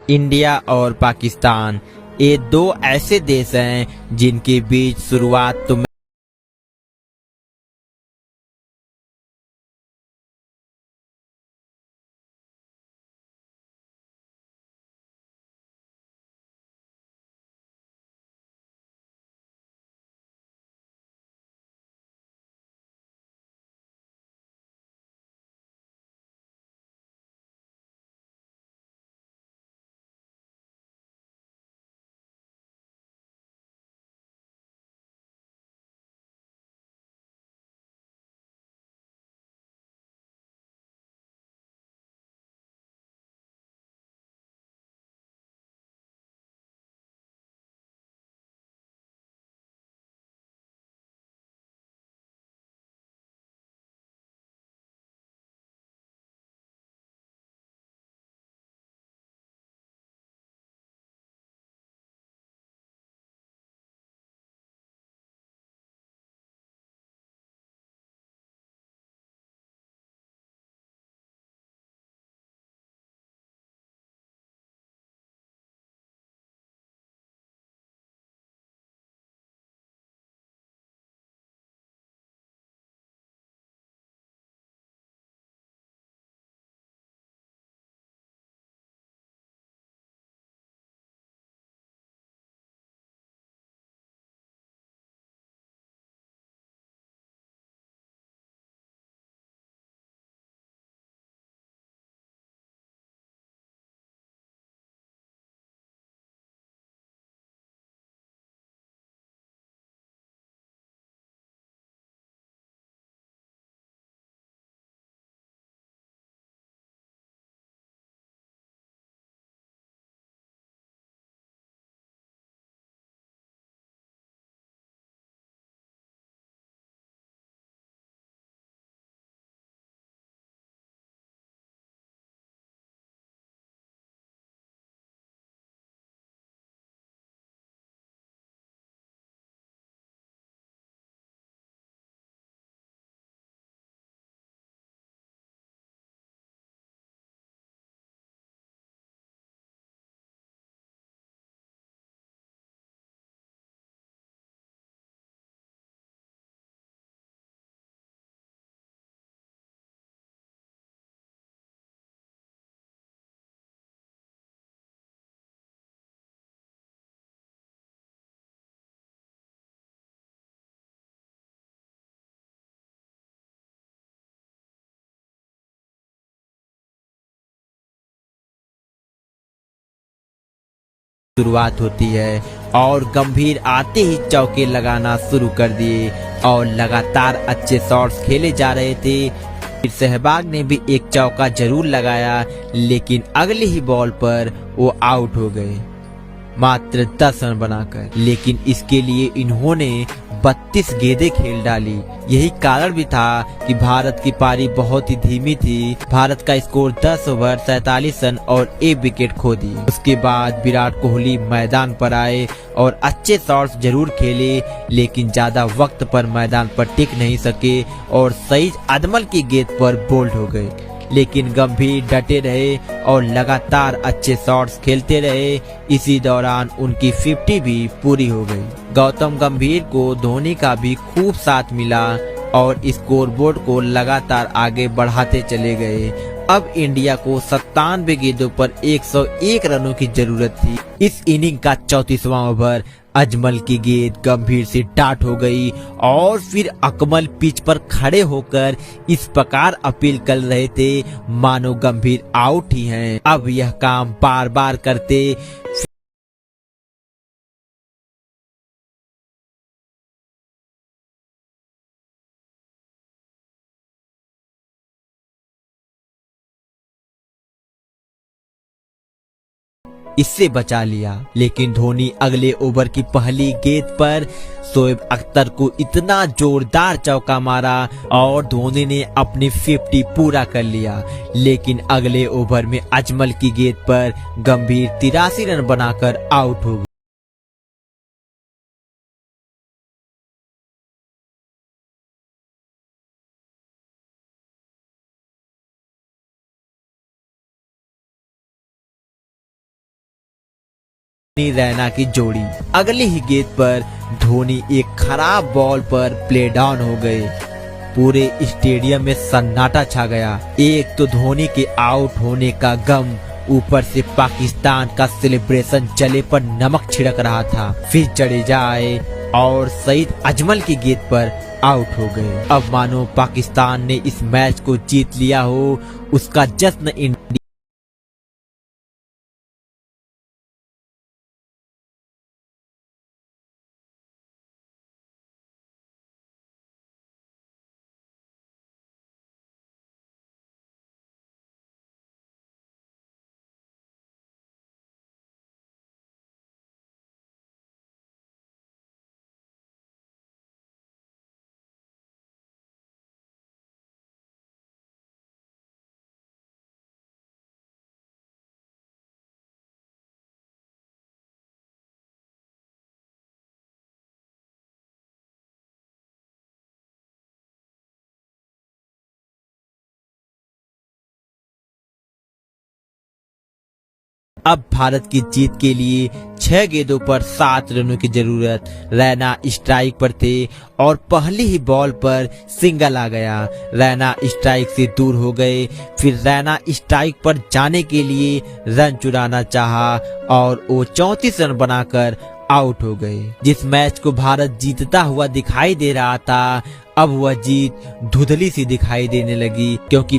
India और पाकिस्तान, ये दो ऐसे देश हैं जिनके बीच शुरुआत तो शुरुआत होती है और गंभीर आते ही चौके लगाना शुरू कर दिए और लगातार अच्छे शॉट्स खेले जा रहे थे। फिर सहवाग ने भी एक चौका जरूर लगाया, लेकिन अगले ही बॉल पर वो आउट हो गए मात्र 10 रन बनाकर। लेकिन इसके लिए इन्होंने 32 गेंदें खेल डाली। यही कारण भी था कि भारत की पारी बहुत ही धीमी थी। भारत का स्कोर 10 ओवर 47 रन और 1 विकेट खो दी। उसके बाद विराट कोहली मैदान पर आए और अच्छे शॉट्स जरूर खेले, लेकिन ज्यादा वक्त पर मैदान पर टिक नहीं सके और सईद अजमल की गेंद पर बोल्ड हो गए। लेकिन गंभीर डटे रहे और लगातार अच्छे शॉट्स खेलते रहे। इसी दौरान उनकी 50 भी पूरी हो गई। गौतम गंभीर को धोनी का भी खूब साथ मिला और स्कोरबोर्ड को लगातार आगे बढ़ाते चले गए। अब इंडिया को 97 गेंदों पर 101 रनों की जरूरत थी। इस इनिंग का 34वां ओवर अजमल की गेंद गंभीर से डाट हो गई और फिर अकमल पिच पर खड़े होकर इस प्रकार अपील कर रहे थे मानो गंभीर आउट ही हैं। अब यह काम बार बार करते इससे बचा लिया। लेकिन धोनी अगले ओवर की पहली गेंद पर शोएब अख्तर को इतना जोरदार चौका मारा और धोनी ने अपनी 50 पूरा कर लिया। लेकिन अगले ओवर में अजमल की गेंद पर गंभीर 83 रन बनाकर आउट हो गए। रैना की जोड़ी। अगले ही गेंद पर धोनी एक खराब बॉल पर प्ले डाउन हो गए। पूरे स्टेडियम में सन्नाटा छा गया। एक तो धोनी के आउट होने का गम, ऊपर से पाकिस्तान का सेलिब्रेशन जले पर नमक छिड़क रहा था। फिर जडेजा आए और सईद अजमल की गेंद पर आउट हो गए। अब मानो पाकिस्तान ने इस मैच को जीत लिया हो, उसका जश्न इंडिया अब भारत की जीत के लिए 6 गेंदों पर 7 रनों की जरूरत। रैना स्ट्राइक पर थे और पहली ही बॉल पर सिंगल आ गया। रैना स्ट्राइक से दूर हो गए। फिर रैना स्ट्राइक पर जाने के लिए रन चुराना चाहा और वो 34 रन बनाकर आउट हो गए। जिस मैच को भारत जीतता हुआ दिखाई दे रहा था, अब वह जीत धुंधली सी दिखाई देने लगी, क्योंकि